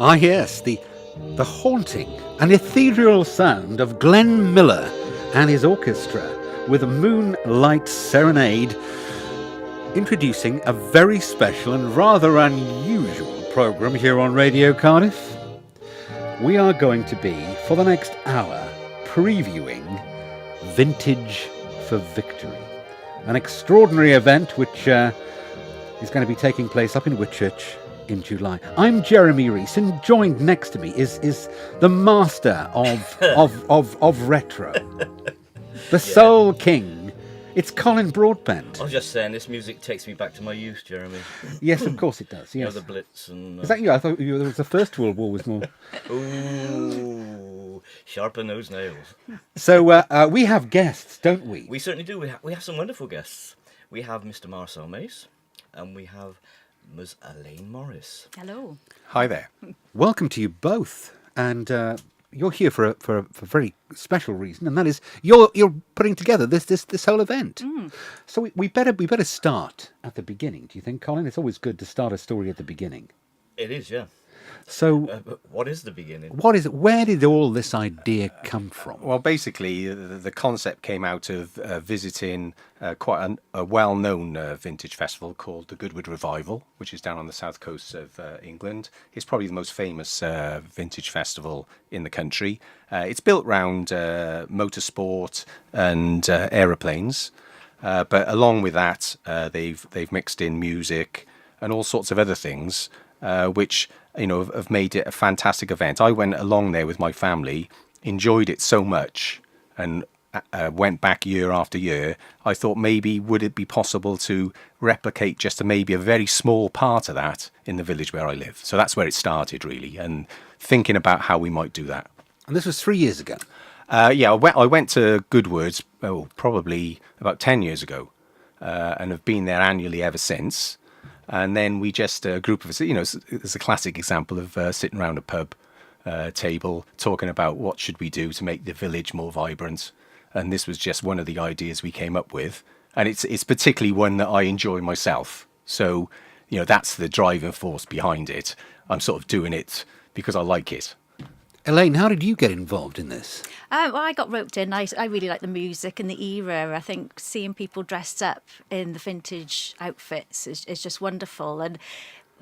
Ah, yes, the haunting and ethereal sound of Glenn Miller and his orchestra with a Moonlight Serenade, introducing a very special and rather unusual programme here on Radio Cardiff. We are going to be, for the next hour, previewing Vintage for Victory, an extraordinary event which is going to be taking place up in Whitchurch in July. I'm Jeremy Rees, and joined next to me is the master of retro, the soul king. It's Colin Broadbent. I was just saying, this music takes me back to my youth, Jeremy. Yes, of course it does. Yes. You know, the Blitz and... Is that you? I thought there was the First World War was more... Ooh, sharpen those nails. So we have guests, don't we? We certainly do. We have some wonderful guests. We have Mr. Marcel Mace, and we have Ms. Elaine Morris. Hello. Hi there. Welcome to you both, and you're here for a very special reason, and that is you're putting together this whole event. So we better start at the beginning. Do you think, Colin? It's always good to start a story at the beginning. It is, yeah. So what is the beginning? what is it? Where did all this idea come from? Well, basically, the concept came out of visiting quite a well-known vintage festival called the Goodwood Revival, which is down on the south coast of England. It's probably the most famous vintage festival in the country. It's built around motorsport and aeroplanes, but along with that, they've mixed in music and all sorts of other things, which have made it a fantastic event. I went along there with my family, enjoyed it so much, and went back year after year. I thought maybe would it be possible to replicate just maybe a very small part of that in the village where I live. So that's where it started, really, and thinking about how we might do that. And this was 3 years ago. I went to Goodwood probably about 10 years ago, and have been there annually ever since. And then we just, a group of us, it's a classic example of sitting around a pub table talking about what should we do to make the village more vibrant. And this was just one of the ideas we came up with. And it's particularly one that I enjoy myself. So, that's the driving force behind it. I'm sort of doing it because I like it. Elaine, how did you get involved in this? Well, I got roped in. I really like the music and the era. I think seeing people dressed up in the vintage outfits is just wonderful. And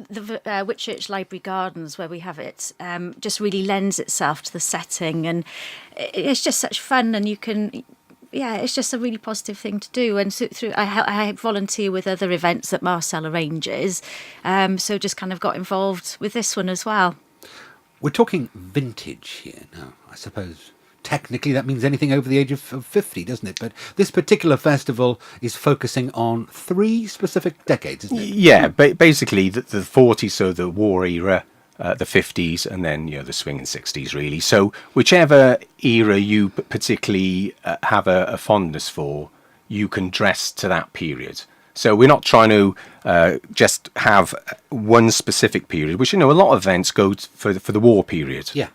the Whitchurch Library Gardens, where we have it, just really lends itself to the setting. And it's just such fun. And you can... Yeah, it's just a really positive thing to do. And so I volunteer with other events that Marcel arranges. So just kind of got involved with this one as well. We're talking vintage here now. I suppose technically that means anything over the age of 50, doesn't it? But this particular festival is focusing on 3 specific decades, isn't it? Yeah, basically the 40s, so the war era, the 50s, and then the swinging 60s, really. So whichever era you particularly have a fondness for, you can dress to that period. So we're not trying to just have one specific period, which, a lot of events go for the war period. Yeah.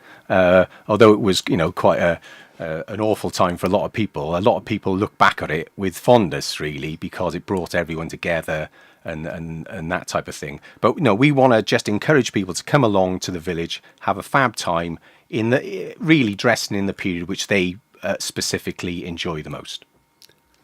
Although it was, quite an awful time for a lot of people look back at it with fondness, really, because it brought everyone together and that type of thing. But, we want to just encourage people to come along to the village, have a fab time, really dressing in the period which they specifically enjoy the most.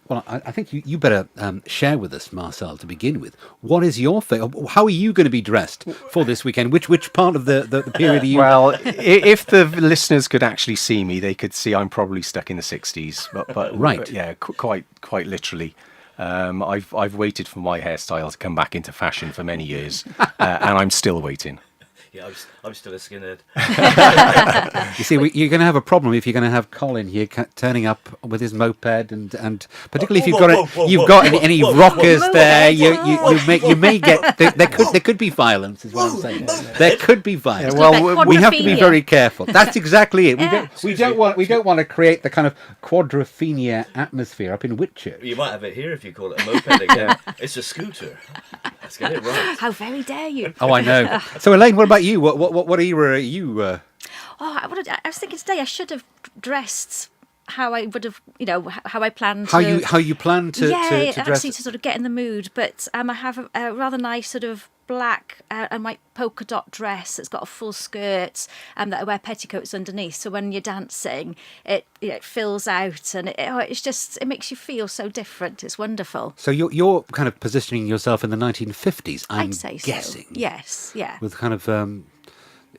Well, I think you better share with us, Marcel, to begin with. What is your favourite? How are you going to be dressed for this weekend? Which part of the period are you... Well, if the listeners could actually see me, they could see I'm probably stuck in the 60s. But right. Yeah, quite literally. I've waited for my hairstyle to come back into fashion for many years, and I'm still waiting. Yeah, I'm still a skinhead. You see, you're going to have a problem if you're going to have Colin here turning up with his moped, and particularly if you've got any rockers there, you may get there could be violence, is what I'm saying. There could be violence. Yeah, well, we have to be very careful. That's exactly it. We don't want to create the kind of quadrophenia atmosphere up in Whitchurch. You might have it here if you call it a moped again. It's a scooter. Let's get it right. How very dare you? Oh, I know. So, Elaine, what about you? What era are you? I was thinking today I should have dressed how I would have, how I planned How to... you plan to dress? Actually to sort of get in the mood. But I have a rather nice sort of black and white polka dot dress that's got a full skirt that I wear petticoats underneath. So when you're dancing, it fills out and it makes you feel so different. It's wonderful. So you're kind of positioning yourself in the 1950s. I'd say guessing. so. Yes, yeah. With kind of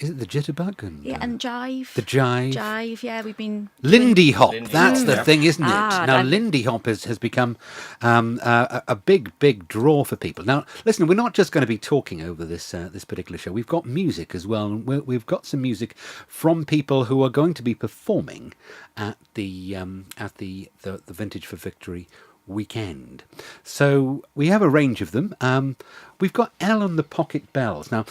is it the jitterbug and jive? The jive. Jive, yeah. We've been Lindy hop. That's the yeah. thing, isn't it? Ah, Now that- Lindy hop has become a big draw for people. Now listen, we're not just going to be talking over this particular show. We've got music as well, and we've got some music from people who are going to be performing at the Vintage for Victory weekend. So we have a range of them. We've got Elle and the Pocket Belles. Now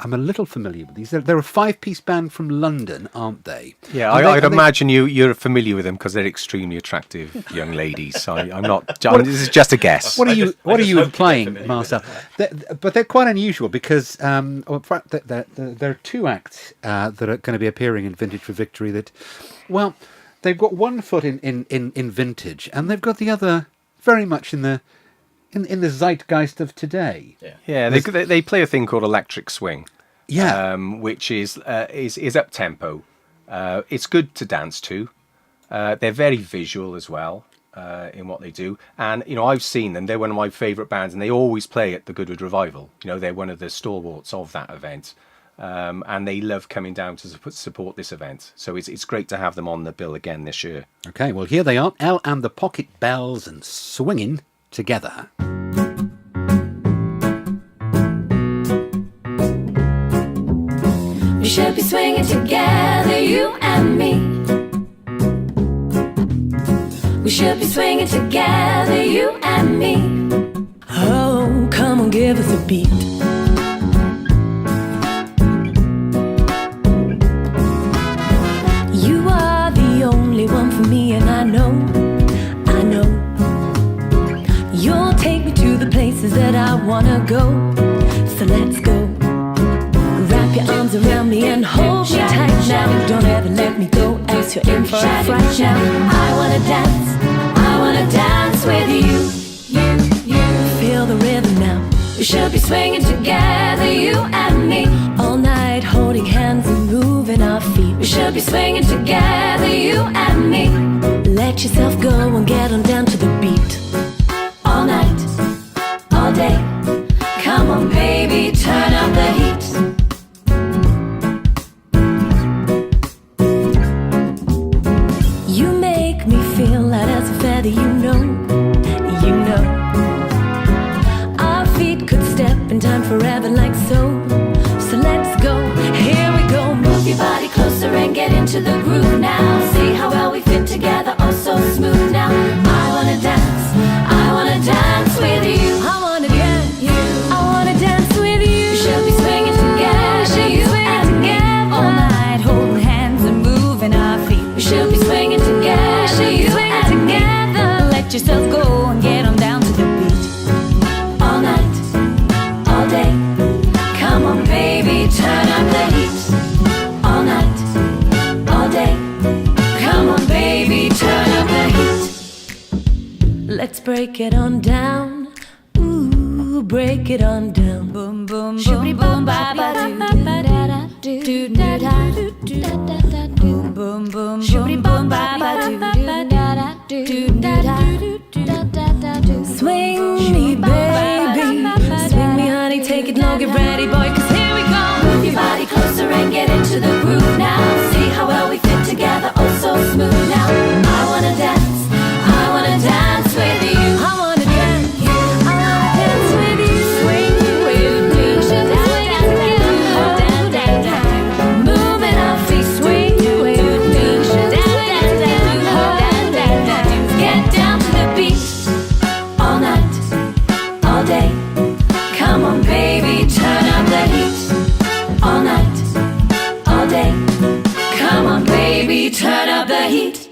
I'm a little familiar with these. They're a 5-piece band from London, aren't they? Yeah, Are I'd they- imagine you're familiar with them because they're extremely attractive young ladies. I'm not. This is just a guess. What are you just hope you get implying, familiar with Marcel? But they're quite unusual because there are 2 acts that are going to be appearing in Vintage for Victory that, well, they've got one foot in vintage and they've got the other very much in the zeitgeist of today. Yeah, they play a thing called electric swing. Yeah. Which is up tempo. It's good to dance to. They're very visual as well in what they do. And I've seen them. They're one of my favourite bands, and they always play at the Goodwood Revival. They're one of the stalwarts of that event, and they love coming down to support this event. So it's great to have them on the bill again this year. Okay, well here they are, Elle and the Pocket Belles, and swinging together. We should be swinging together, you and me. We should be swinging together, you and me. Oh, come on, give us a beat. You are the only one for me, and I know. You'll take me to the places that I wanna go. So let's go. Wrap your arms around me and hold me tight now. Don't ever let me go, else you're in for a fright now. I wanna dance with you. Feel the rhythm now. We should be swinging together, you and me. All night holding hands and moving our feet. We should be swinging together, you and me. Let yourself go and get on down to the beat. All night, all day. Come on baby, turn up the heat. You make me feel light as a feather, you know. Our feet could step in time forever like so. So let's go, here we go. Move your body closer and get into the groove now. See how well we fit together, oh so smooth now. I wanna dance with you. I wanna dance with you. We should be swinging together, you and me. All night holding hands and moving our feet. We should be swinging together, you and me. Let yourself go and get on down to the beat. All night, all day. Come on baby, turn up the heat. All night, all day. Come on baby, turn up the heat. Let's break it on down. Ooh, break it on down. Boom, boom, boom, boom, ba ba do da da do da da do da. Boom, boom, boom, boom, ba ba do da da do da da. Swing me, baby. Swing me, honey. Take it low, get ready, boy. 'Cause here we go. Move your body closer and get into the groove now. See how well we fit together, oh so smooth now. I wanna dance with you. I wanna dance with you. Swing with me, moving our feet. Swing with me, get down to the beat. All night, all day. Come on, baby, turn up the heat. All night, all day. Come on, baby, turn up the heat.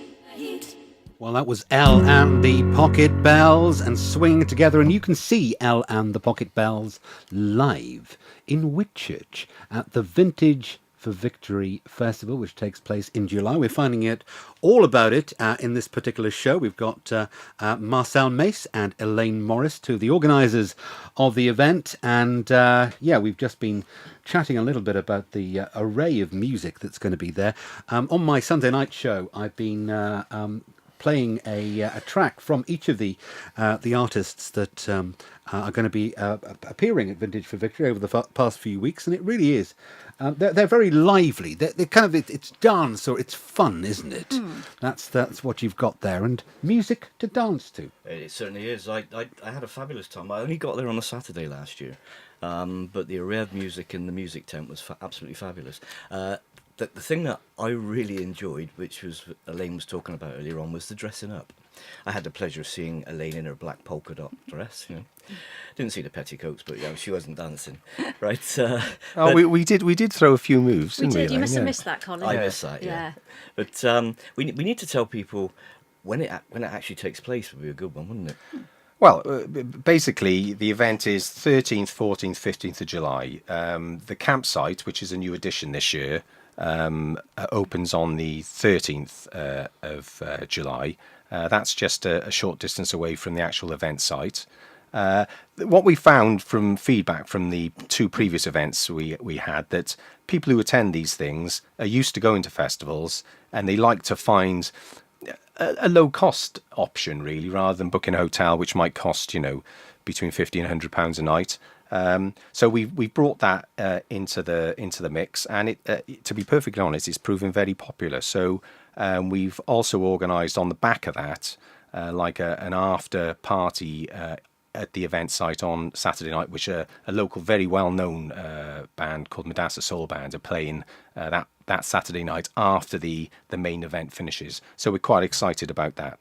Well, that was Elle and the Pocket Belles and swinging together, and you can see Elle and the Pocket Belles live in Whitchurch at the Vintage for Victory Festival, which takes place in July. We're finding out all about it in this particular show. We've got Marcel, Mace and Elaine Morris, two of the organisers of the event. And we've just been chatting a little bit about the array of music that's going to be there. On my Sunday night show, I've been playing a track from each of the artists that are going to be appearing at Vintage for Victory over the past few weeks, and it really is. They're very lively. They're kind of it's dance or it's fun, isn't it? That's what you've got there, and music to dance to. It certainly is. I had a fabulous time. I only got there on a Saturday last year, but the array of music in the music tent was absolutely fabulous. The thing that I really enjoyed, which was Elaine was talking about earlier on, was the dressing up. I had the pleasure of seeing Elaine in her black polka dot dress. Didn't see the petticoats, but she wasn't dancing, right? We did throw a few moves, didn't we? You must have Elaine? missed that, Colin. I missed that, yeah. But we need to tell people when it actually takes place would be a good one, wouldn't it? Well, basically, the event is 13th, 14th, 15th of July. The campsite, which is a new addition this year, opens on the 13th of July. That's just a short distance away from the actual event site. What we found from feedback from the two previous events we had, that people who attend these things are used to going to festivals and they like to find a low-cost option, really, rather than booking a hotel, which might cost, between £50 and £100 a night. So we brought that into the mix, and it, to be perfectly honest, it's proven very popular. So we've also organised on the back of that an after party at the event site on Saturday night, which a local very well-known band called Madassa Soul Band are playing that Saturday night after the main event finishes. So we're quite excited about that.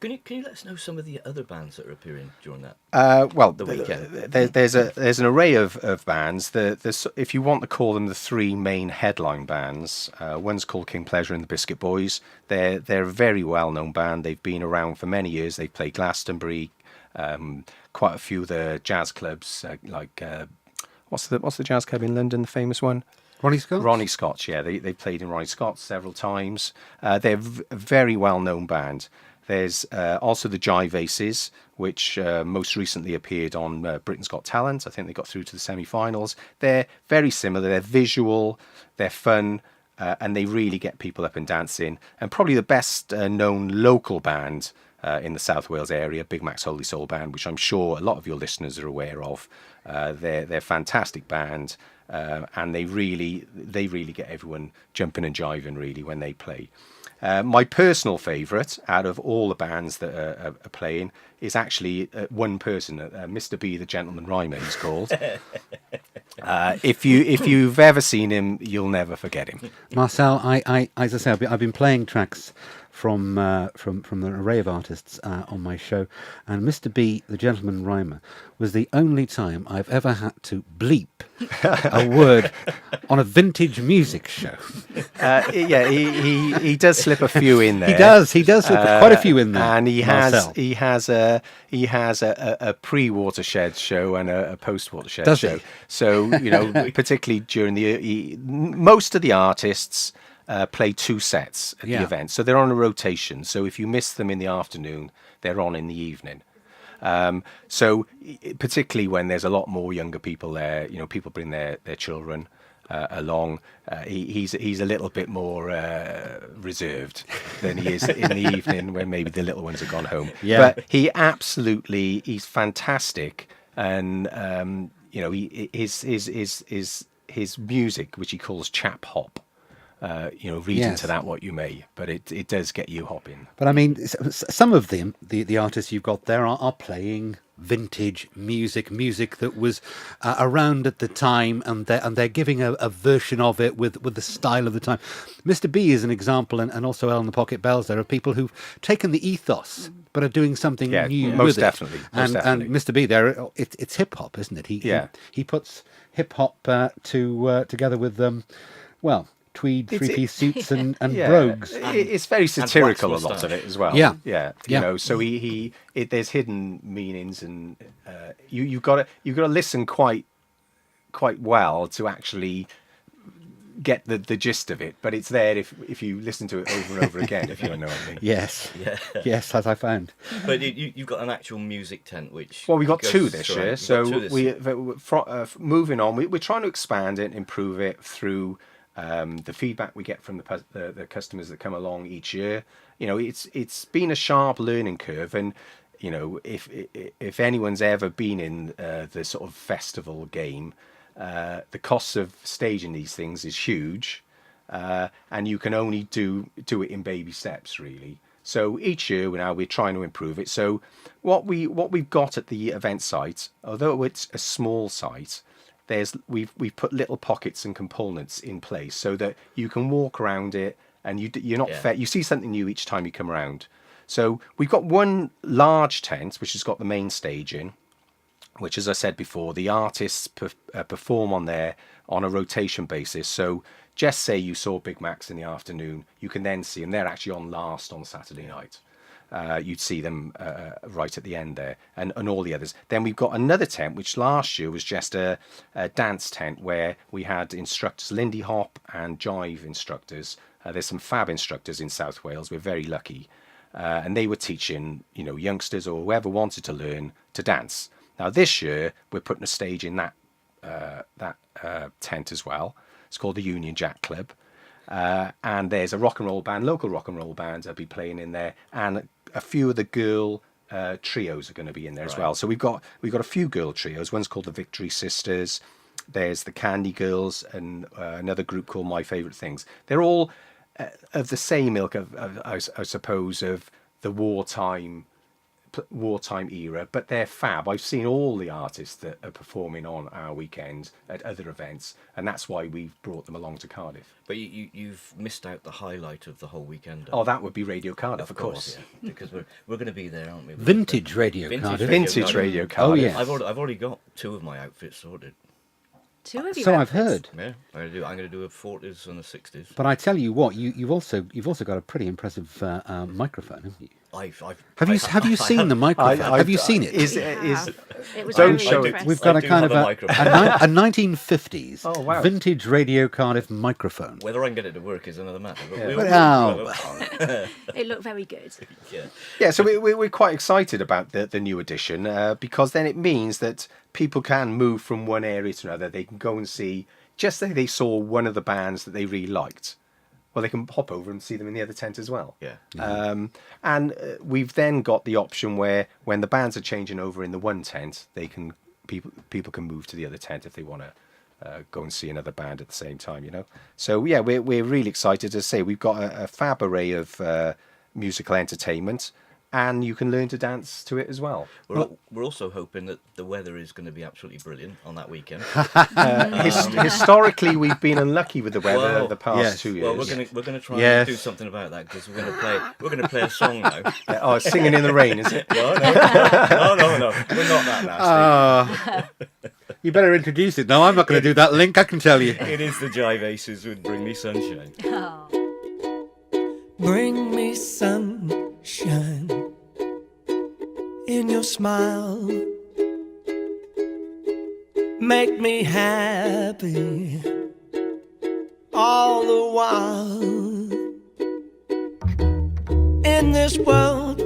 Can you let us know some of the other bands that are appearing during that? The weekend. There's an array of bands. If you want to call them the three main headline bands, one's called King Pleasure and the Biscuit Boys. They're a very well-known band. They've been around for many years. They've played Glastonbury, quite a few of the jazz clubs, what's the jazz club in London, the famous one? Ronnie Scott? Ronnie Scott's, yeah. They played in Ronnie Scott's several times. They're a very well-known band. There's also the Jive Aces, which most recently appeared on Britain's Got Talent. I think they got through to the semi-finals. They're very similar. They're visual, they're fun, and they really get people up and dancing. And probably the best known local band in the South Wales area, Big Mac's Holy Soul Band, which I'm sure a lot of your listeners are aware of. They're a fantastic band. And they really get everyone jumping and jiving, really, when they play. My personal favourite out of all the bands that are playing is actually one person, Mr. B, the Gentleman Rhymer, he's called. If you've ever seen him, you'll never forget him. Marcel, as I say, I've been playing tracks from the array of artists on my show, and Mr. B, the Gentleman Rhymer, was the only time I've ever had to bleep a word on a vintage music show. He does slip a few in there. He does slip quite a few in there. And he Marcel. has a pre-watershed show and a post-watershed Does show. he? So particularly during most of the artists play two sets at the event, so they're on a rotation. So if you miss them in the afternoon, they're on in the evening. So particularly when there's a lot more younger people there, people bring their children along. He's a little bit more reserved than he is in the evening when maybe the little ones have gone home. Yeah. But he's fantastic, and his music, which he calls chap hop. Read into that what you may, but it does get you hopping. But I mean, some of them, the artists you've got there are playing vintage music that was around at the time, and they're giving a version of it with the style of the time. Mr. B is an example, and also Belle The Pocket Belles. There are people who've taken the ethos but are doing something new most with it. Definitely. And Mr. B, it's hip hop, isn't it? He puts hip hop together with tweed three-piece suits and brogues. It's very satirical, a lot of it as well. Yeah. So there's hidden meanings, and you've got to listen quite well to actually get the gist of it, but it's there if you listen to it over and over again, if you know what I mean. Yes. Yeah. Yes, as I found. But you've got an actual music tent, which... Well, we got goes- two this sorry, year, you've so got two this- moving on, we're trying to expand it, improve it through the feedback we get from the customers that come along each year. You know, it's been a sharp learning curve, and you know, if anyone's ever been in the sort of festival game, the costs of staging these things is huge, and you can only do it in baby steps, really. So each year now we're trying to improve it. So what we've got at the event site, although it's a small site, we've put little pockets and components in place so that you can walk around it and you're not you see something new each time you come around. So we've got one large tent which has got the main stage in, which, as I said before, the artists perform on there on a rotation basis. So just say you saw Big Macs in the afternoon, you can then see them. They're actually on last on Saturday night. You'd see them right at the end there, and all the others. Then we've got another tent, which last year was just a dance tent where we had instructors, Lindy Hop and Jive instructors. There's some fab instructors in South Wales. We're very lucky. And they were teaching, you know, youngsters or whoever wanted to learn to dance. Now this year we're putting a stage in that tent as well. It's called the Union Jack Club, and there's a rock and roll band, local rock and roll bands that'll be playing in there, and a few of the girl trios are going to be in there as well. So we've got a few girl trios. One's called the Victory Sisters. There's the Candy Girls, and another group called My Favourite Things. They're all of the same ilk I suppose, of the wartime era, but they're fab. I've seen all the artists that are performing on our weekend at other events, and that's why we've brought them along to Cardiff. But you've missed out the highlight of the whole weekend. Oh, that would be Radio Cardiff, of course. Yeah, because we're going to be there, aren't we? Vintage Radio Cardiff. Vintage Radio Cardiff. Oh, yes. I've already got two of my outfits sorted. Two of you. So I've heard. Yeah, I'm going to do a 40s and a 60s. But I tell you what, you've also got a pretty impressive microphone, haven't you? Have you seen the microphone? Have you seen it? It was Don't very show it. impressive. We've got a do kind of have a a microphone. 1950s Oh, wow. vintage Radio Cardiff microphone. Whether I can get it to work is another matter. But It looked very good. Yeah. Yeah, so we're quite excited about the new edition because then it means that people can move from one area to another. They can go and see, just say they saw one of the bands that they really liked. Well, they can hop over and see them in the other tent as well. Yeah. And we've then got the option where when the bands are changing over in the one tent, people can move to the other tent if they want to go and see another band at the same time, you know. So yeah, we're really excited to say we've got a fab array of musical entertainment, and you can learn to dance to it as well. We're also hoping that the weather is going to be absolutely brilliant on that weekend. Historically, we've been unlucky with the weather the past 2 years. Well, we're going to try and do something about that, because we're going to play a song now. Singing in the rain, is it? No, we're not that nasty. You better introduce it. No, I'm not going to do that link, I can tell you. It is the Jive Aces with Bring Me Sunshine. Bring me sunshine in your smile. Make me happy all the while. In this world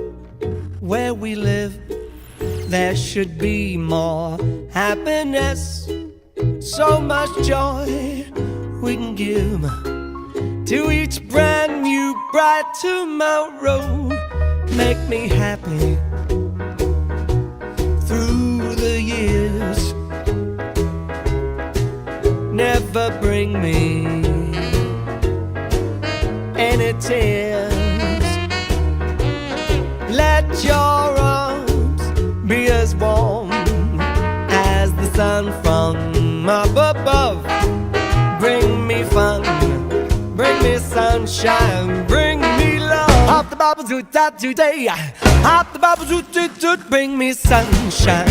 where we live, there should be more happiness, so much joy we can give to each brand new bright tomorrow. Make me happy through the years. Never bring me any tears. Let your arms be as warm as the sun from up above. Bring me fun, bring me sunshine, bring me love. Hop the bubbles to that today. Hop the bubbles to bring me sunshine.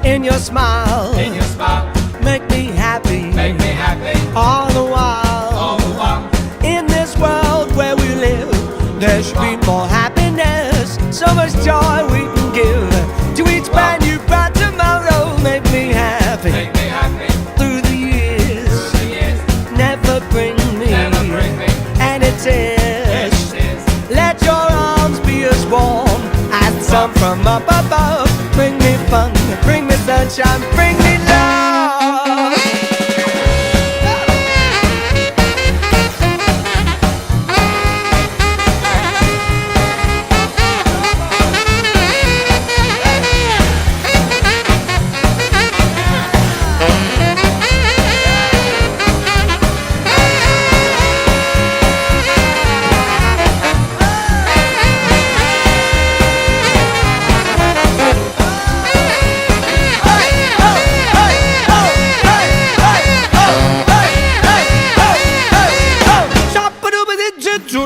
In your smile. Make me happy. All the while. In this world where we live, there should be more happiness, so much joy we can give to each brand new bright tomorrow. Make me happy through the years. Never bring from up above. Bring me fun, bring me sunshine, bring me love.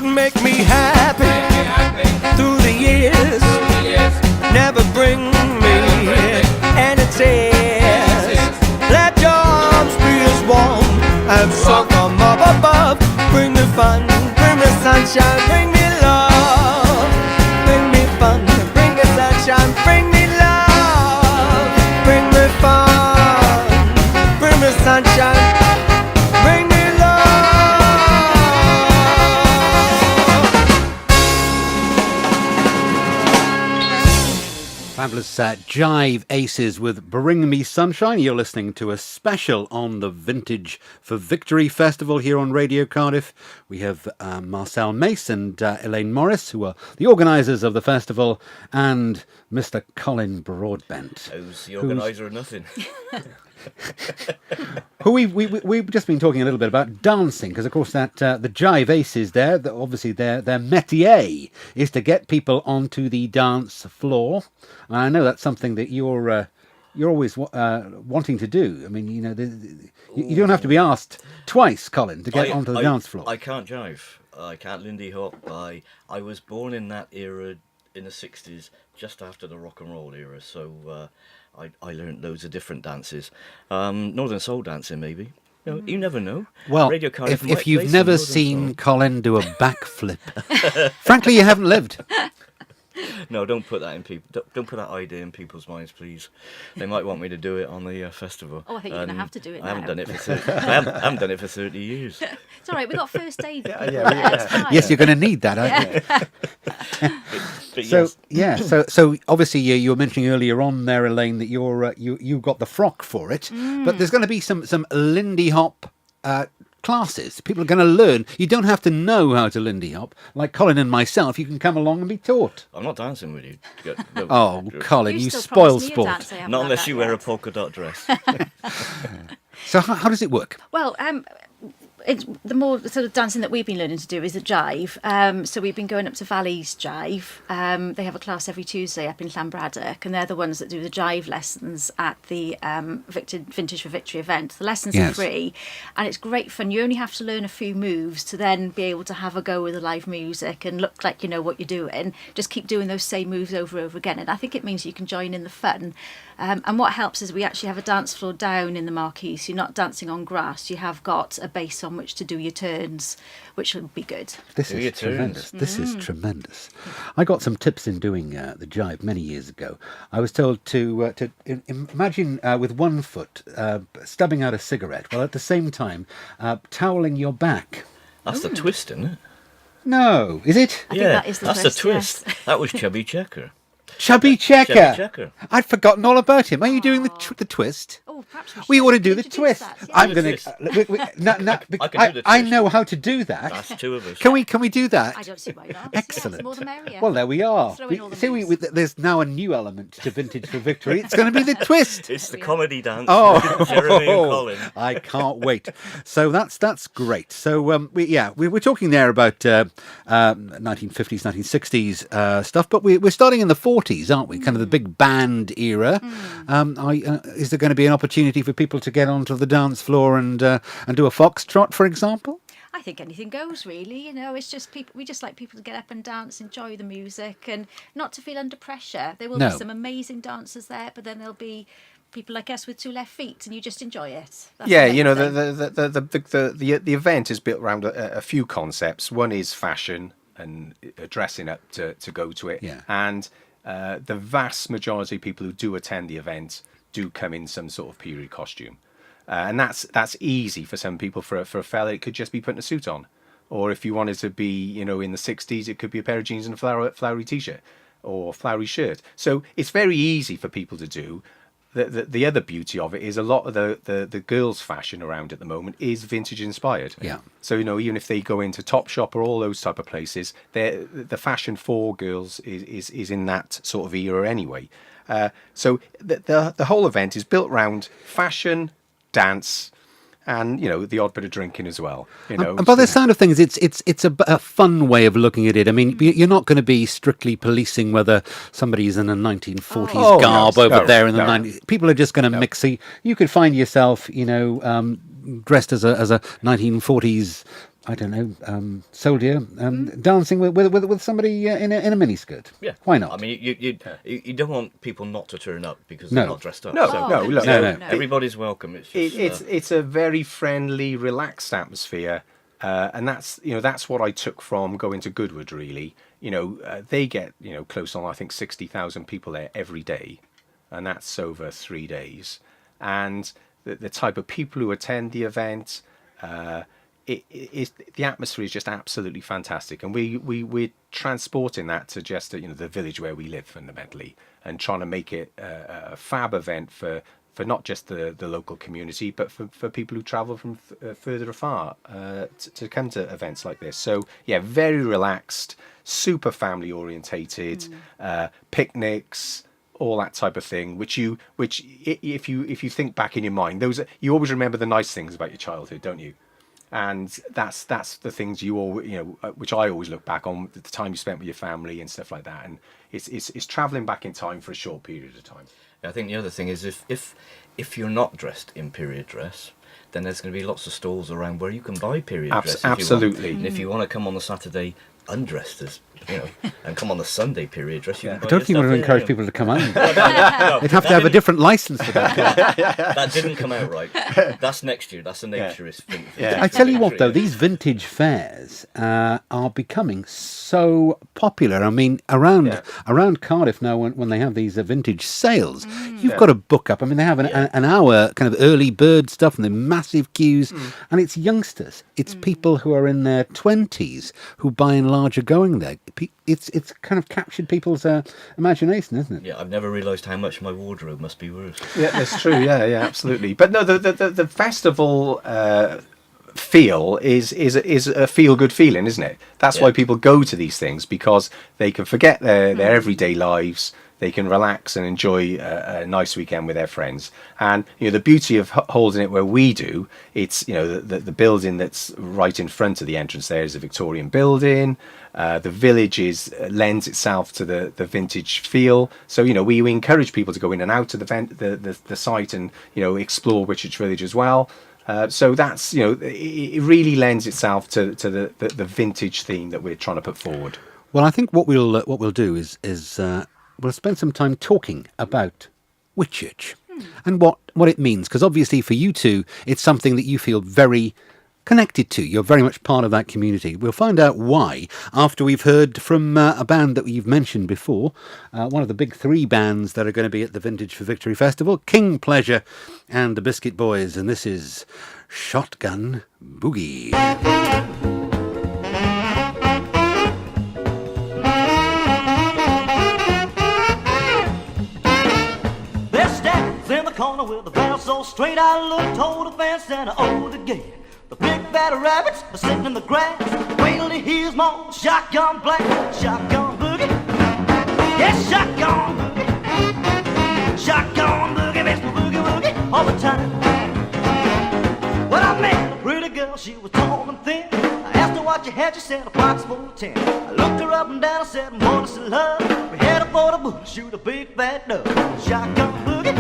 Make me happy through the years. Never bring me any tears. Let your arms be as warm as sun from up above. Bring me fun, bring me sunshine, bring me love. Bring me fun, bring me sunshine, bring me love. Bring me fun, bring me sunshine, bring me Fabulous Jive Aces with Bring Me Sunshine. You're listening to a special on the Vintage for Victory Festival here on Radio Cardiff. We have Marcel, Mace and Elaine Morris, who are the organisers of the festival, and Mr. Colin Broadbent. Who's the organiser of nothing? Who we've just been talking a little bit about dancing, because of course that the Jive Aces there, obviously their métier is to get people onto the dance floor. And I know that's something that you're always wanting to do. I mean, you know, you don't have to be asked twice, Colin, to get onto the dance floor. I can't jive. I can't Lindy Hop. I was born in that era in the 60s, just after the rock and roll era. So I learned loads of different dances. Northern soul dancing, maybe. You never know. Well, Radio Cardiff if you've never seen Colin do a backflip, frankly, you haven't lived. No, don't put that in people. Don't put that idea in people's minds, please. They might want me to do it on the festival. Oh, I think you're going to have to do it I haven't now. done it for 30, I haven't done it for 30 years. It's all right, we've got first aid. Yes, you're going to need that, aren't you? But So yes. so obviously you were mentioning earlier on there, Elaine, that you got the frock for it, but there's going to be some Lindy Hop classes. People are going to learn. You don't have to know how to Lindy Hop, like Colin and myself. You can come along and be taught. I'm not dancing with you. No, Oh, Colin, you still spoil promised me a sport. dance, I haven't not had unless that you wear a yet. polka dot dress. So how does it work? Well, it's the more sort of dancing that we've been learning to do is the jive. So we've been going up to Valley's Jive. They have a class every Tuesday up in Llanbraddock, and they're the ones that do the jive lessons at the Vintage for Victory event. The lessons Yes. are free, and it's great fun. You only have to learn a few moves to then be able to have a go with the live music and look like you know what you're doing. Just keep doing those same moves over and over again, and I think it means you can join in the fun. And what helps is we actually have a dance floor down in the marquee, so you're not dancing on grass. You have got a base on which to do your turns, which will be good. This Do is your turns. tremendous. This is tremendous. I got some tips in doing the jive many years ago. I was told to imagine with one foot stubbing out a cigarette, while at the same time toweling your back. That's the twist, isn't it? No, is it? I think that is the that's twist, the twist. yes. That was Chubby Checker. Chubby Checker. Chubby Checker. I'd forgotten all about him. Are you doing the twist? Oh, perhaps We should ought to do the introduce twist. that, yeah. I'm Do going the to. I can do the I twist. know how to do that. That's two of us. Can we do that? I don't see why not. Excellent. Yes, more the merrier. Well, there we are. Throw in all the See, moves. there's now a new element to Vintage for Victory. It's going to be the twist. It's the comedy dance. Oh, with Jeremy and Colin. I can't wait. So that's great. So we were talking there about 1950s, 1960s stuff, but we're starting in the 40s, aren't we? Kind of the big band era. Is there going to be an opportunity for people to get onto the dance floor and do a foxtrot, for example? I think anything goes, really. You know, it's just people. We just like people to get up and dance, enjoy the music, and not to feel under pressure. There will No. be some amazing dancers there, but then there'll be people like us with two left feet, and you just enjoy it. That's Yeah, the you know, main thing. the event is built around a few concepts. One is fashion and dressing up to go to it. Yeah. And the vast majority of people who do attend the event do come in some sort of period costume. And that's easy for some people. For a fella, it could just be putting a suit on. Or if you wanted to be, in the 60s, it could be a pair of jeans and a flowery T-shirt. or flowery shirt. So it's very easy for people to do. The other beauty of it is a lot of the girls' fashion around at the moment is vintage inspired. Yeah. So, even if they go into Topshop or all those type of places, the fashion for girls is in that sort of era anyway. So the whole event is built around fashion, dance, and the odd bit of drinking as well. And by the sound of things, it's a fun way of looking at it. I mean, you're not going to be strictly policing whether somebody's in a 1940s garb over there in the 90s. People are just going to mix. So you could find yourself, dressed as a 1940s, I don't know, soldier, dancing with somebody in a miniskirt. Yeah, why not? I mean, you don't want people not to turn up because No. they're not dressed up. No, So- no. Everybody's welcome. It's just, It's a very friendly, relaxed atmosphere, and that's what I took from going to Goodwood. Really, they get close on I think 60,000 people there every day, and that's over 3 days. And the type of people who attend the event, the atmosphere is just absolutely fantastic, and we're transporting that to just the village where we live fundamentally, and trying to make it a fab event for not just the local community, but for people who travel from further afar to come to events like this. So yeah, very relaxed, super family orientated, picnics, all that type of thing. Which if you think back in your mind, you always remember the nice things about your childhood, don't you? And that's the things you all which I always look back on, the time you spent with your family and stuff like that. And it's travelling back in time for a short period of time. I think the other thing is if you're not dressed in period dress, then there's going to be lots of stalls around where you can buy period dress. Absolutely. And if you want to come on the Saturday undressed as and come on the Sunday period dress, you can buy I don't think you your want to stuff encourage here, people to come out. No, They'd have to have a different license for that. That didn't come out right. That's next year. That's a naturist thing. I tell you what, though, these vintage fairs are becoming so popular. I mean, around Cardiff now, when they have these vintage sales, you've got to book up. I mean, they have an hour kind of early bird stuff, and the massive queues, and it's youngsters. It's people who are in their 20s who, by and large, are going there. It's kind of captured people's imagination, isn't it? Yeah, I've never realised how much my wardrobe must be worth. Yeah, that's true. Yeah, absolutely. But no, the festival feel is a feel good feeling, isn't it? That's why people go to these things, because they can forget their everyday lives. They can relax and enjoy a nice weekend with their friends. And the beauty of holding it where we do, it's the building that's right in front of the entrance there is a Victorian building. The village lends itself to the vintage feel. So we encourage people to go in and out to the site and explore Whitchurch Village as well. So that's it really lends itself to the vintage theme that we're trying to put forward. Well, I think what we'll do is we'll spend some time talking about Whitchurch and what it means, because obviously for you two, it's something that you feel very connected to. You're very much part of that community. We'll find out why after we've heard from a band that you've mentioned before, one of the big three bands that are going to be at the Vintage for Victory Festival, King Pleasure and the Biscuit Boys, and this is Shotgun Boogie. In the corner with the bell so straight, I looked toward the fence and over the gate. The big bad rabbits are sitting in the grass, waiting to hear my shotgun blast. Shotgun boogie, yes, shotgun boogie. Shotgun boogie makes me boogie woogie all the time. When I met a pretty girl, she was tall and thin. I asked her what you had, she said a box full of 10. I looked her up and down, I said, what is love? We headed for the bush, shoot a big fat dove. Shotgun boogie,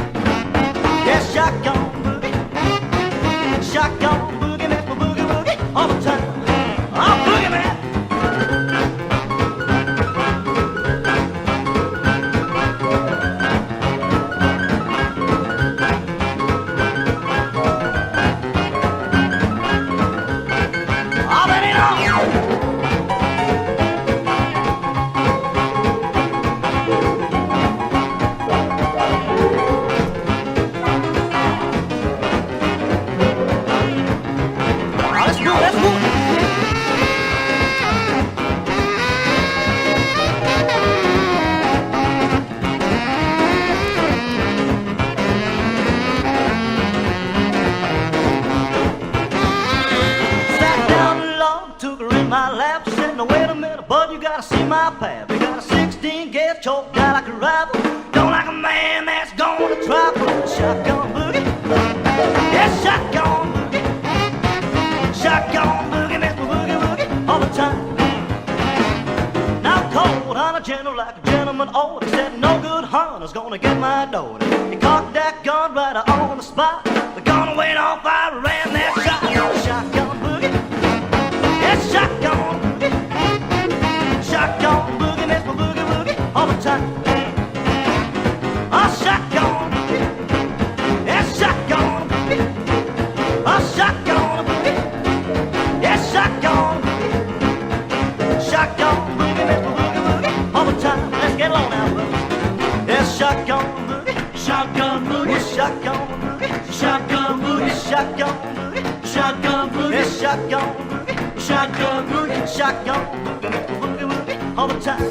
yes, shotgun boogie. Shotgun boogie makes me boogie woogie all the time. I'm boogie man. revival. Don't like a man that's gonna try for the shotgun boogie. Yes, shotgun boogie. Shotgun boogie makes me boogie woogie all the time. Now cold on a gentle like a gentleman old. He said no good hunter's gonna get my daughter. He cocked that gun right on the spot. The gun went off, I ran that shot. Shotgun boogie. Yes, shotgun boogie. Shotgun boogie makes me boogie woogie all the time. A shotgun boogie. Yes, shotgun boogie. A shotgun boogie. Yes, shotgun boogie. Shotgun boogie makes me boogie woogie all the time. Let's get along now, boogie. Yes, shotgun boogie. Shotgun boogie. Shotgun boogie. Shotgun boogie. Shotgun boogie. Shotgun boogie. Yes, shotgun boogie. Shotgun boogie. Shotgun boogie makes me boogie woogie all the time.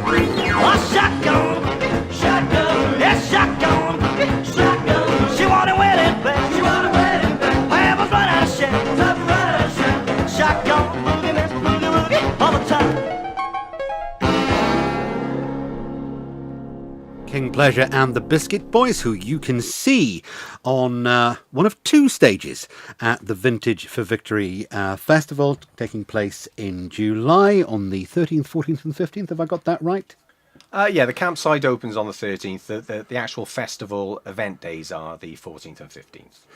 A shotgun boogie. Shotgun. Yes, shotgun boogie. Shotgun. She wanted wedding band. She wanted wedding band. Papa's right out of shit. Papa's right out of shit. Shotgun boogie makes me boogie woogie all the time. King Pleasure and the Biscuit Boys, who you can see on one of two stages at the Vintage for Victory Festival, taking place in July on the 13th, 14th and 15th. Have I got that right? Yeah, the campsite opens on the 13th. The actual festival event days are the 14th and 15th.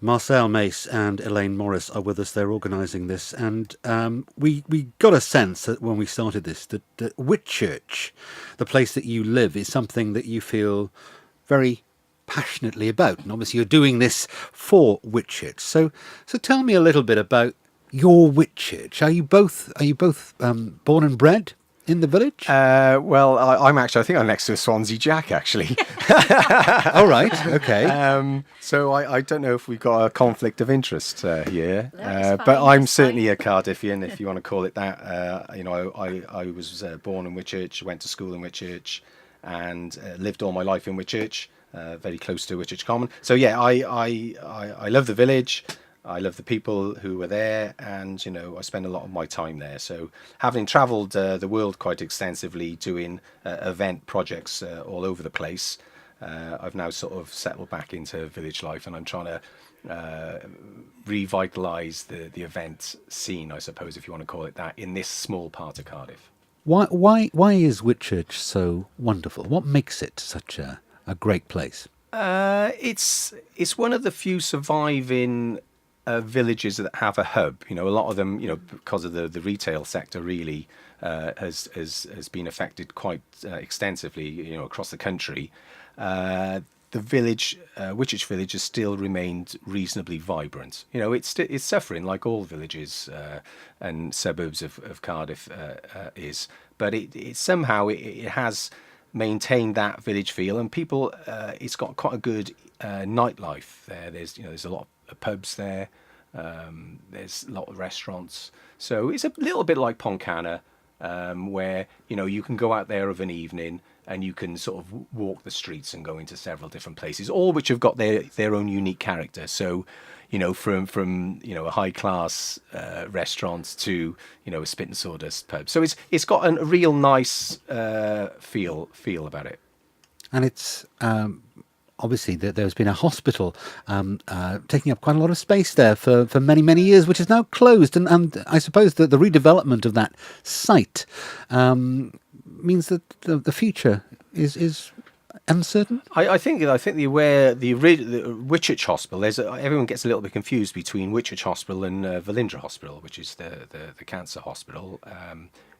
Marcel, Mace and Elaine Morris are with us. They're organising this, and we got a sense that when we started this that Whitchurch, the place that you live, is something that you feel very passionately about. And obviously you're doing this for Whitchurch. So tell me a little bit about your Whitchurch. Are you both born and bred in the village? Well, I think I'm next to a Swansea Jack, actually. All right, okay. So I don't know if we've got a conflict of interest here, That's but fine, I'm that's certainly fine. a Cardiffian, if you want to call it that. I was born in Whitchurch, went to school in Whitchurch, and lived all my life in Whitchurch, very close to Whitchurch Common. So yeah, I love the village. I love the people who were there, and I spend a lot of my time there. So having travelled the world quite extensively, doing event projects all over the place, I've now sort of settled back into village life, and I'm trying to revitalise the event scene, I suppose, if you want to call it that, in this small part of Cardiff. Why is Whitchurch so wonderful? What makes it such a great place? It's one of the few surviving villages that have a hub. A lot of them, because of the retail sector, really has been affected quite extensively, across the country. The village, Whitchurch village, has still remained reasonably vibrant. It's suffering like all villages and suburbs of Cardiff is, but it somehow it has maintained that village feel, and people. It's got quite a good nightlife there. There's a lot of pubs there. There's a lot of restaurants, so it's a little bit like Pontcanna, where you can go out there of an evening and you can sort of walk the streets and go into several different places, all which have got their own unique character. So from a high class restaurant to a spit and sawdust pub. So it's got a real nice feel about it. And it's obviously there's been a hospital taking up quite a lot of space there for many, many years, which is now closed. And I suppose that the redevelopment of that site means that the future is uncertain. I think the Whitchurch Hospital, everyone gets a little bit confused between Whitchurch Hospital and Velindre Hospital, which is the cancer hospital,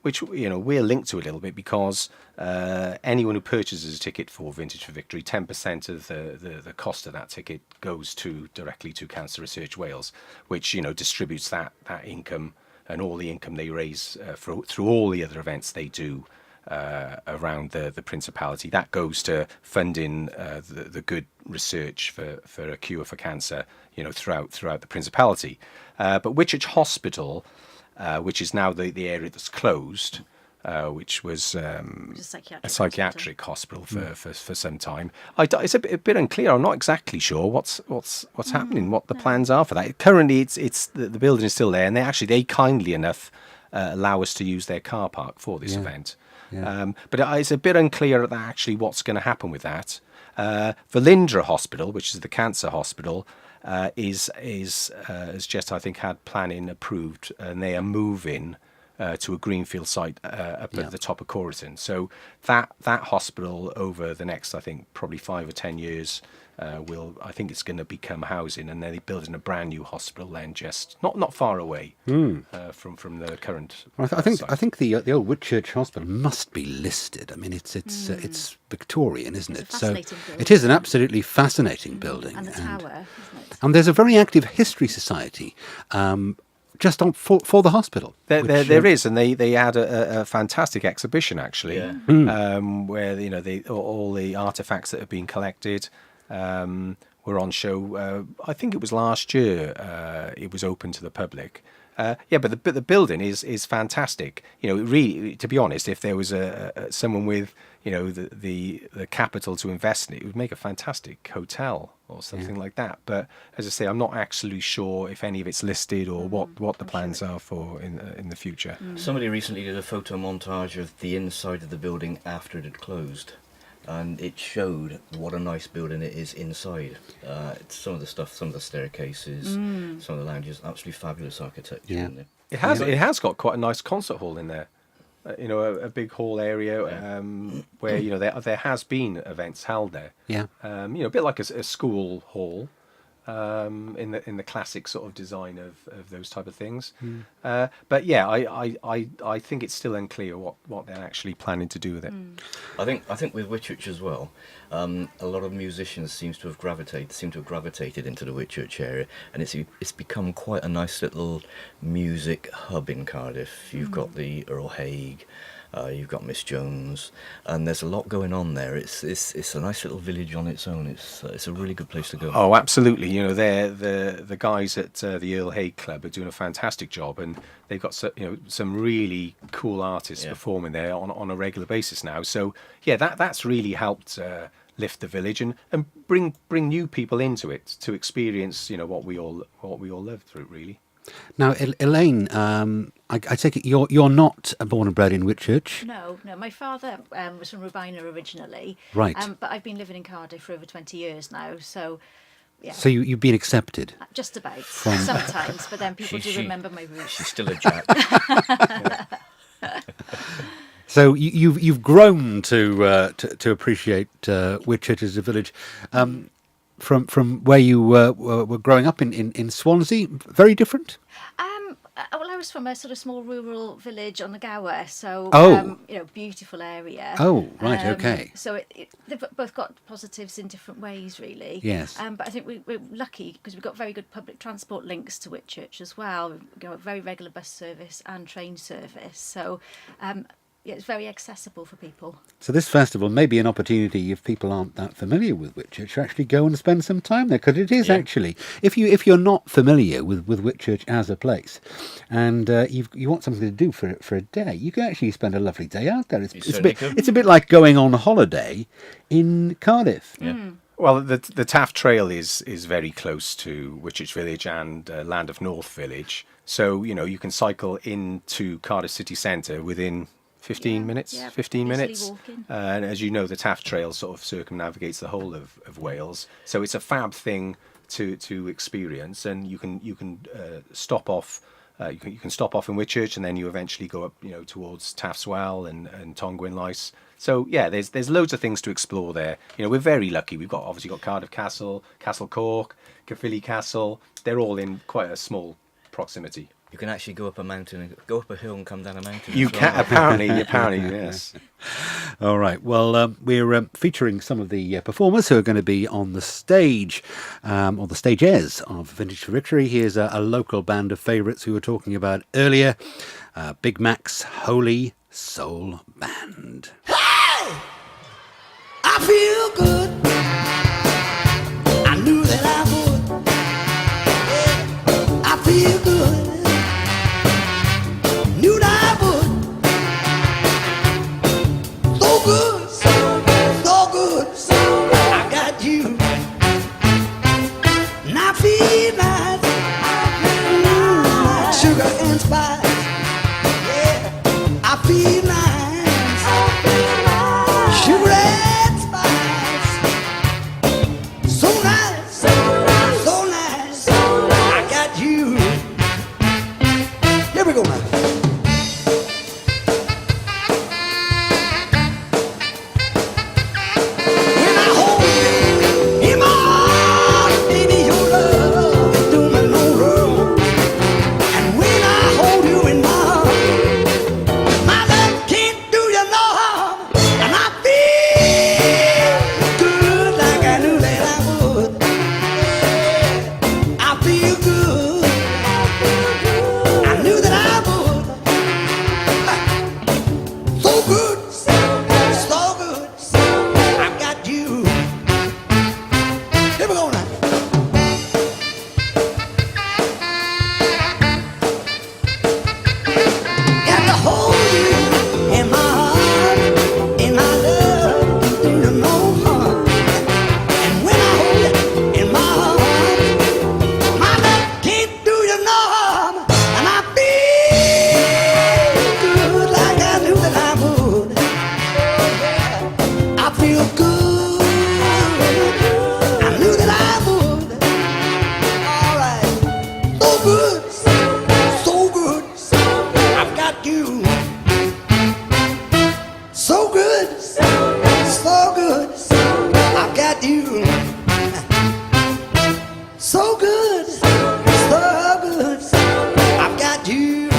which we're linked to a little bit because anyone who purchases a ticket for Vintage for Victory, 10% of the cost of that ticket goes directly to Cancer Research Wales, which distributes that income and all the income they raise through all the other events they do around the Principality. That goes to funding the good research for a cure for cancer, throughout the Principality. But Whitchurch Hospital, which is now the area that's closed, which was a psychiatric hospital for some time. It's a bit unclear. I'm not exactly sure what's happening, what the plans are for that. Currently, it's the building is still there, and they kindly enough allow us to use their car park for this event. But it's a bit unclear actually what's going to happen with that. Velindre Hospital, which is the cancer hospital, has just, I think, had planning approved, and they are moving to a greenfield site up at the top of Corriton. So that hospital over the next, I think, probably 5 or 10 years I think it's going to become housing, and then they're building a brand new hospital then just not far away from the current. I think the old Whitchurch Hospital must be listed. I mean, it's Victorian, isn't it? So it is an absolutely fascinating building, and the tower, isn't it? And there's a very active history society. Just for the hospital. There is, and they had a fantastic exhibition actually, where all the artifacts that have been collected were on show. I think it was last year. It was open to the public. But the building is fantastic. Really, to be honest, if there was someone with the capital to invest in it, it would make a fantastic hotel or something like that. But as I say, I'm not actually sure if any of it's listed or what the plans are for in the future. Somebody recently did a photo montage of the inside of the building after it had closed, and it showed what a nice building it is inside. Some of the staircases, some of the lounges, absolutely fabulous architecture in there. It has got quite a nice concert hall in there. A big hall area where there has been events held there. Yeah. A bit like a school hall. In the classic sort of design of those type of things, but yeah, I think it's still unclear what they're actually planning to do with it. I think with Whitchurch as well, a lot of musicians seem to have gravitated into the Whitchurch area, and it's become quite a nice little music hub in Cardiff. You've got the Earl Haig. You've got Miss Jones, and there's a lot going on there. It's a nice little village on its own. It's a really good place to go. Oh, absolutely. They're the guys at the Earl Haig Club are doing a fantastic job, and they've got some really cool artists performing there on a regular basis now. So yeah, that's really helped lift the village and bring new people into it to experience what we all love through it, really. Now, Elaine, I take it you're not born and bred in Whitchurch? No. My father was from Rubina originally. Right. But I've been living in Cardiff for over 20 years now, so yeah. So you've been accepted? Just about. Sometimes, but then people do remember my roots. She's still a Jack. So you've grown to appreciate Whitchurch as a village. From where you were growing up in Swansea, very different? Well, I was from a sort of small rural village on the Gower, so beautiful area. Oh, right, okay. So they've both got positives in different ways, really. Yes. But I think we're lucky because we've got very good public transport links to Whitchurch as well. We've got very regular bus service and train service, so it's very accessible for people. So this festival may be an opportunity, if people aren't that familiar with Whitchurch, to actually go and spend some time there, because it is actually, if you're not familiar with Whitchurch as a place, and you want something to do for a day, you can actually spend a lovely day out there. It's a bit like going on holiday in Cardiff. Yeah. Well, the Taft Trail is very close to Whitchurch Village and Land of North Village, so you can cycle into Cardiff city centre within 15 minutes. And as you know, the Taft Trail sort of circumnavigates the whole of Wales, so it's a fab thing to experience. And you can stop off. You can stop off in Whitchurch, and then you eventually go up, towards Taft's Well and Tongwyn Lice. So yeah, there's loads of things to explore there. We're very lucky. We've obviously got Cardiff Castle, Castle Cork, Caerphilly Castle. They're all in quite a small proximity. You can actually go up a hill and come down a mountain. You can, apparently, yes. All right. Well, we're featuring some of the performers who are going to be on the stage, or the stages of Vintage for Victory. Here's a local band of favourites who we were talking about earlier, Big Mac's Holy Soul Band. Hey! I feel good. I knew that I would. Yeah. I feel good. Knew that I would. So good, so good, so good. I got you. And I feel nice. Like sugar and spice. Yeah, I feel nice. you. So good, so good. I've got you.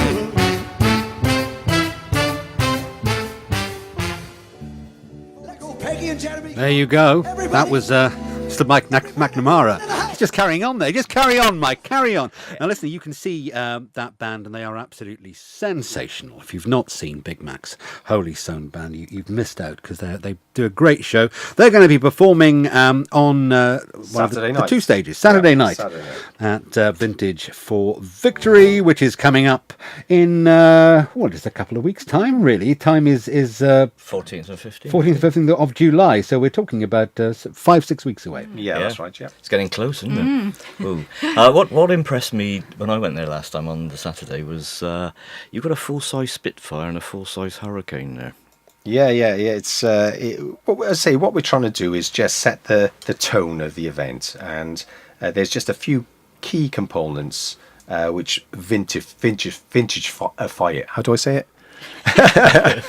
Let go, Peggy and Jeremy. There you go. Everybody. That was Mr. Mike McNamara. He's just carrying on there. Just carry on, Mike. Carry on. Now, listen, you can see that band, and they are absolutely sensational. If you've not seen Big Mac's Holy Stone Band, you've missed out, because they do a great show. They're going to be performing on one of the two stages, Saturday night at Vintage for Victory, which is coming up in just a couple of weeks' time. Really, time is 14th and 15th. 14th and 15th of July. So we're talking about 5-6 weeks away. Yeah, that's right. Yeah. It's getting close, isn't it? Ooh. What impressed me when I went there last time on the Saturday was you've got a full-size Spitfire and a full-size Hurricane there. Yeah. It's what we're trying to do is just set the tone of the event, and there's just a few key components which vintage fire. How do I say it?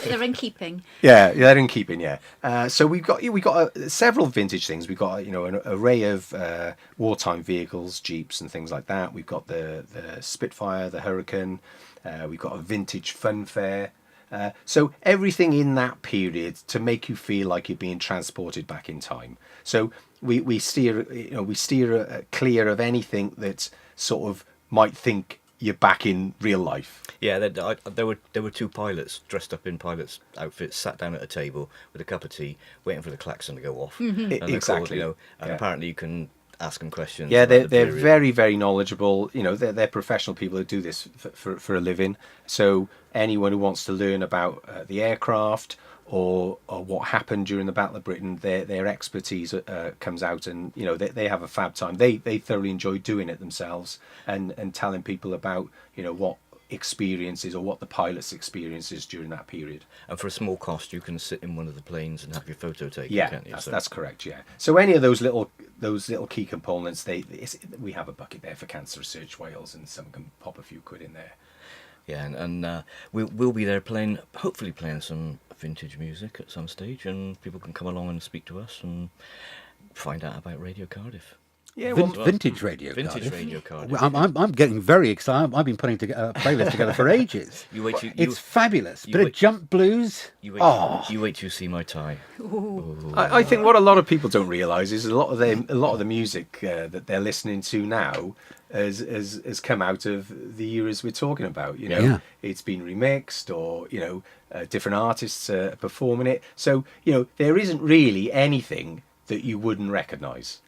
They're in keeping. Yeah, they're in keeping. Yeah. So we got several vintage things. We've got an array of wartime vehicles, jeeps, and things like that. We've got the Spitfire, the Hurricane. We've got a vintage fun fair. So everything in that period to make you feel like you're being transported back in time. So we steer clear of anything that sort of might think you're back in real life. Yeah, there were two pilots dressed up in pilots' outfits, sat down at a table with a cup of tea, waiting for the klaxon to go off. Mm-hmm. And Exactly. and apparently you can ask them questions. Yeah, about they're the period. very, very knowledgeable. They're professional people who do this for a living. So anyone who wants to learn about the aircraft or what happened during the Battle of Britain, their expertise comes out, and they have a fab time. They thoroughly enjoy doing it themselves and telling people about what experiences or what the pilot's experiences during that period. And for a small cost, you can sit in one of the planes and have your photo taken, Yeah, can't you? that's correct. Yeah. So any of those little key components, we have a bucket there for Cancer Research Wales, and someone can pop a few quid in there. Yeah, and we'll be there hopefully playing some vintage music at some stage, and people can come along and speak to us and find out about Radio Cardiff. Yeah, Vintage Radio Vintage Cardiff. Radio Cardiff. I'm getting very excited. I've been putting a playlist together for ages. It's fabulous. Bit of jump blues. You wait till you see my tie. I think what a lot of people don't realise is a lot of the music that they're listening to now has come out of the eras we're talking about. Yeah. It's been remixed, or different artists performing it. So there isn't really anything that you wouldn't recognise.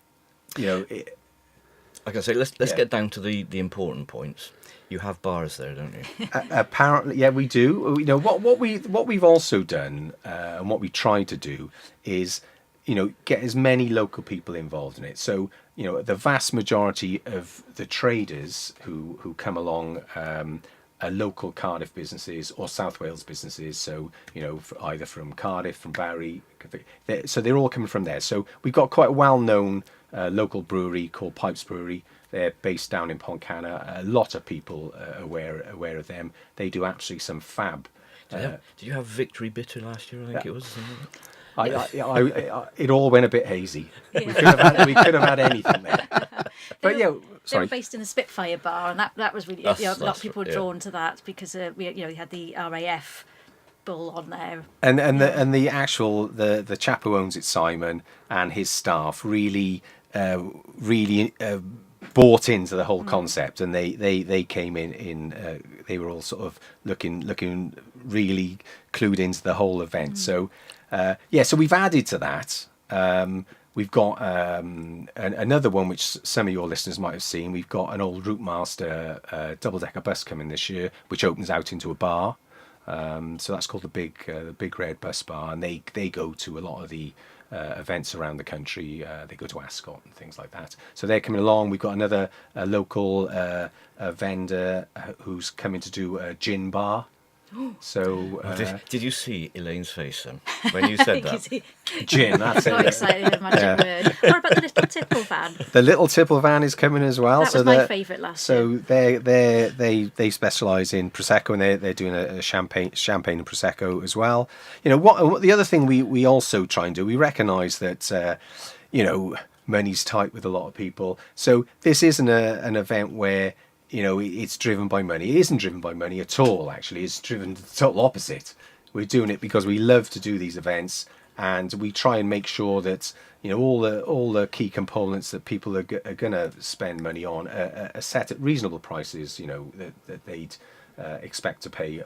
Like I say, let's get down to the important points. You have bars there, don't you? Apparently, yeah, we do. What we've also done, and what we try to do is, get as many local people involved in it. So, the vast majority of the traders who come along are local Cardiff businesses or South Wales businesses. So, either from Cardiff, from Barry. So they're all coming from there. So we've got quite a well-known local brewery called Pipes Brewery. They're based down in Pontcanna. A lot of people are aware of them. They do actually some fab. Did you have Victory Bitter last year? I think it was. It all went a bit hazy. Yeah. We could have had anything there. But They sorry. were based in the Spitfire bar, and that was really a lot of people were drawn to that because we had the RAF bull on there. And the actual the chap who owns it, Simon, and his staff really bought into the whole concept, and they came in they were all sort of looking really clued into the whole event. So so we've added to that. We've got another one which some of your listeners might have seen. We've got an old Route Master double-decker bus coming this year, which opens out into a bar. So that's called the Big Red Bus Bar, and they go to a lot of the events around the country. They go to Ascot and things like that. So they're coming along. We've got another local vendor who's coming to do a gin bar. So Did you see Elaine's face then when you said that? gin, that's So it. excited, the magic word. What about the little tipple van? The little tipple van is coming as well. That was my favourite last year. So they specialise in prosecco, and they're doing a champagne and prosecco as well. You know what? The other thing we also try and do, we recognise that money's tight with a lot of people. So this isn't an event where it's driven by money. It isn't driven by money at all. Actually, it's driven the total opposite. We're doing it because we love to do these events, and we try and make sure that all the key components that people are going to spend money on are set at reasonable prices. That they'd expect to pay.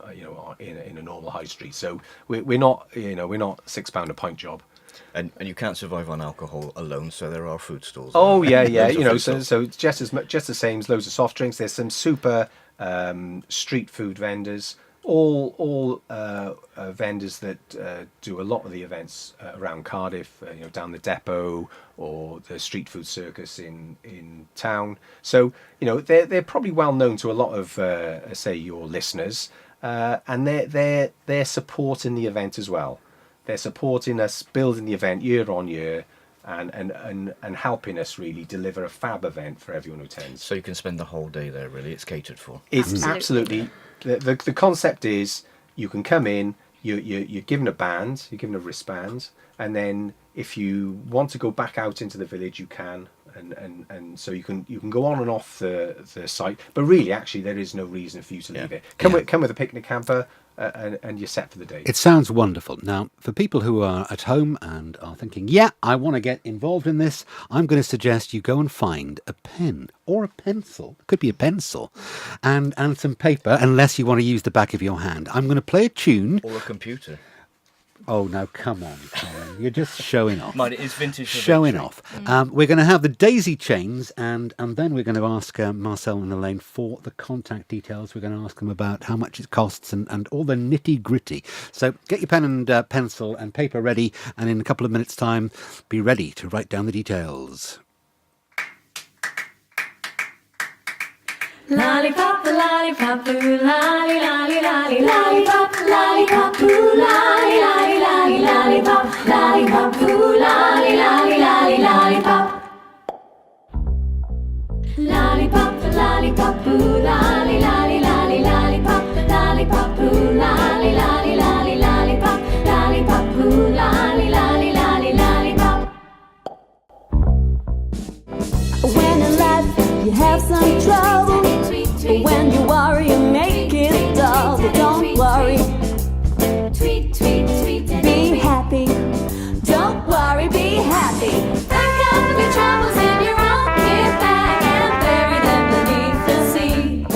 In a normal high street. So we're not £6 a pint job. And you can't survive on alcohol alone, so there are food stalls. Oh yeah. Loads of food stalls. So just the same as loads of soft drinks. There's some super street food vendors. All vendors that do a lot of the events around Cardiff, down the depot or the street food circus in town. So they're probably well known to a lot of say your listeners, and they're supporting the event as well. They're supporting us, building the event year on year, and helping us really deliver a fab event for everyone who attends. So you can spend the whole day there. Really, it's catered for. It's absolutely. The concept is you can come in, you're given a band, you're given a wristband, and then if you want to go back out into the village, you can, and so you can go on and off the site. But really, actually, there is no reason for you to leave it. Come with a picnic camper. And you're set for the day. It sounds wonderful. Now, for people who are at home and are thinking, yeah, I want to get involved in this, I'm going to suggest you go and find a pen or a pencil. It could be a pencil. And some paper, unless you want to use the back of your hand. I'm going to play a tune. Or a computer. Oh, no, come on, Colin. You're just showing off. Mine is vintage. Showing off. We're going to have the daisy chains, and then we're going to ask Marcel and Elaine for the contact details. We're going to ask them about how much it costs and all the nitty-gritty. So get your pen and pencil and paper ready, and in a couple of minutes' time, be ready to write down the details. Lollipop, lollipop, ooh, lolly, lolly, lolly, lollipop, lollipop, ooh, lolly, lolly, lolly, lollipop, lollipop, ooh, lolly, lolly, lolly, lollipop. Lollipop, lollipop, ooh, lolly, lolly, lolly, lollipop, lollipop, ooh, lolly, lolly, lolly, lollipop, lollipop, ooh, lolly, lolly, lolly, lollipop. When in life you have some trouble, when you worry, you make it dull. But don't worry, be happy. Don't worry, be happy. Pack up your troubles in your own kit bag and bury them beneath the sea.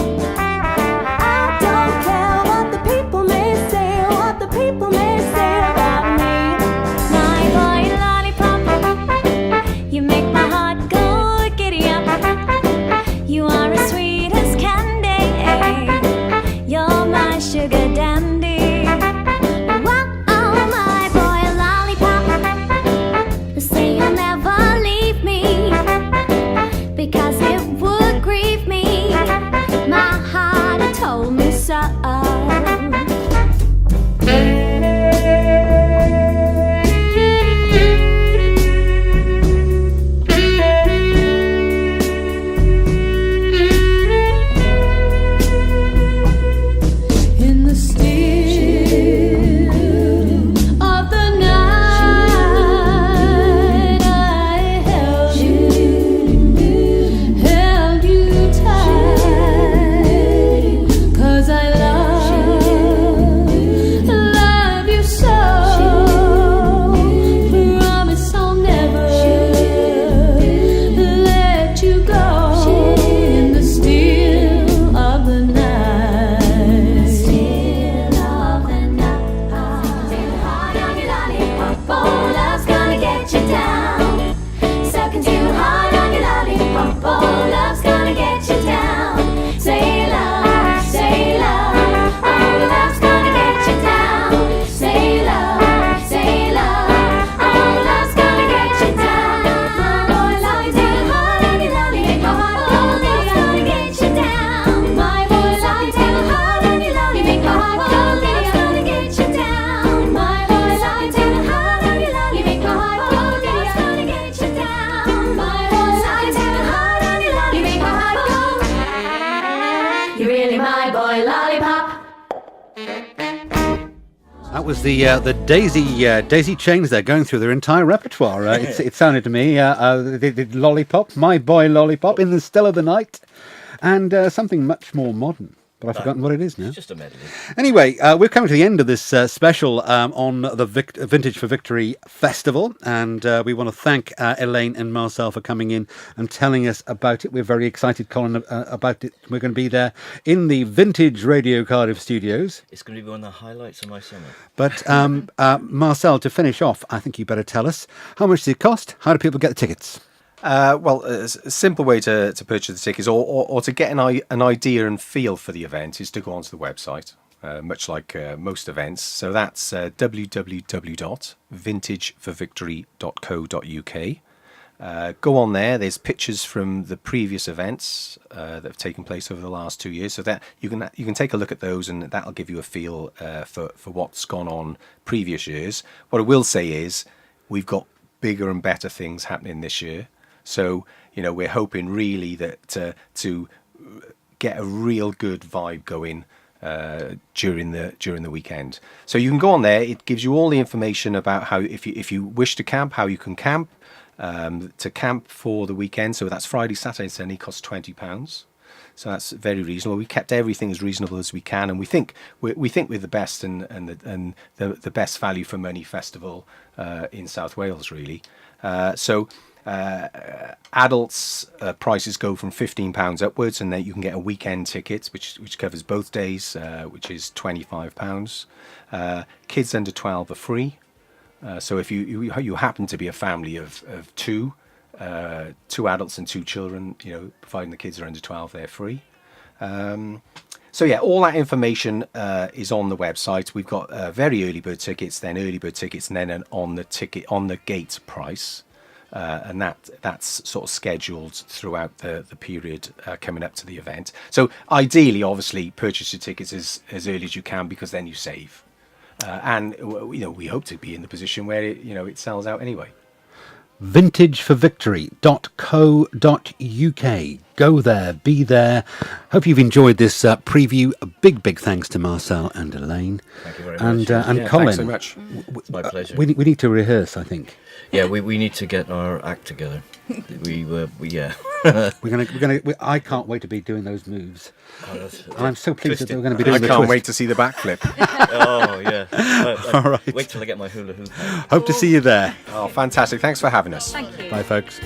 I don't care what the people may say, what the people may say about me. My boy lollipop, you make my heart go giddy up. You are a sweet was the Daisy Chains there going through their entire repertoire. It sounded to me they did Lollipop, My Boy Lollipop, In the Still of the Night, and something much more modern. But I've forgotten what it is now. It's just a medley. Anyway, we're coming to the end of this special on the Vintage for Victory Festival, and we want to thank Elaine and Marcel for coming in and telling us about it. We're very excited, Colin, about it. We're going to be there in the Vintage Radio Cardiff studios. It's going to be one of the highlights of my summer. But Marcel, to finish off, I think you better tell us, how much does it cost? How do people get the tickets? Well, a simple way to purchase the tickets or to get an idea and feel for the event is to go onto the website, much like most events. So that's www.vintageforvictory.co.uk. Go on there. There's pictures from the previous events that have taken place over the last 2 years, so that you can take a look at those, and that'll give you a feel for what's gone on previous years. What I will say is we've got bigger and better things happening this year. So, we're hoping really that to get a real good vibe going during the weekend. So you can go on there. It gives you all the information about how, if you wish to camp, how you can camp. To camp for the weekend. So that's Friday, Saturday, and Sunday. Costs £20. So that's very reasonable. We kept everything as reasonable as we can, and we think we're the best and the best value for money festival in South Wales, really. Adults prices go from £15 upwards, and then you can get a weekend ticket, which covers both days, which is £25. Kids under 12 are free. So if you happen to be a family of two adults and 2 children, providing the kids are under 12, they're free. So yeah, all that information is on the website. We've got very early bird tickets, then early bird tickets, and then on the gate price. And that's sort of scheduled throughout the period coming up to the event. So ideally, obviously, purchase your tickets as early as you can, because then you save. And we hope to be in the position where it sells out anyway. Vintageforvictory.co.uk. Go there, be there. Hope you've enjoyed this preview. A big thanks to Marcel and Elaine. Thank you very much. And yeah, Colin. Thanks so much. It's my pleasure. We need to rehearse, I think. Yeah, we need to get our act together. Yeah. I can't wait to be doing those moves. Oh, And I'm so pleased that twisted. we're going to be doing I the can't twist. wait to see the backflip. Oh, yeah. All right. Wait till I get my hula hoop. Hope to see you there. Oh, fantastic. Thanks for having us. Thank you. Bye, folks.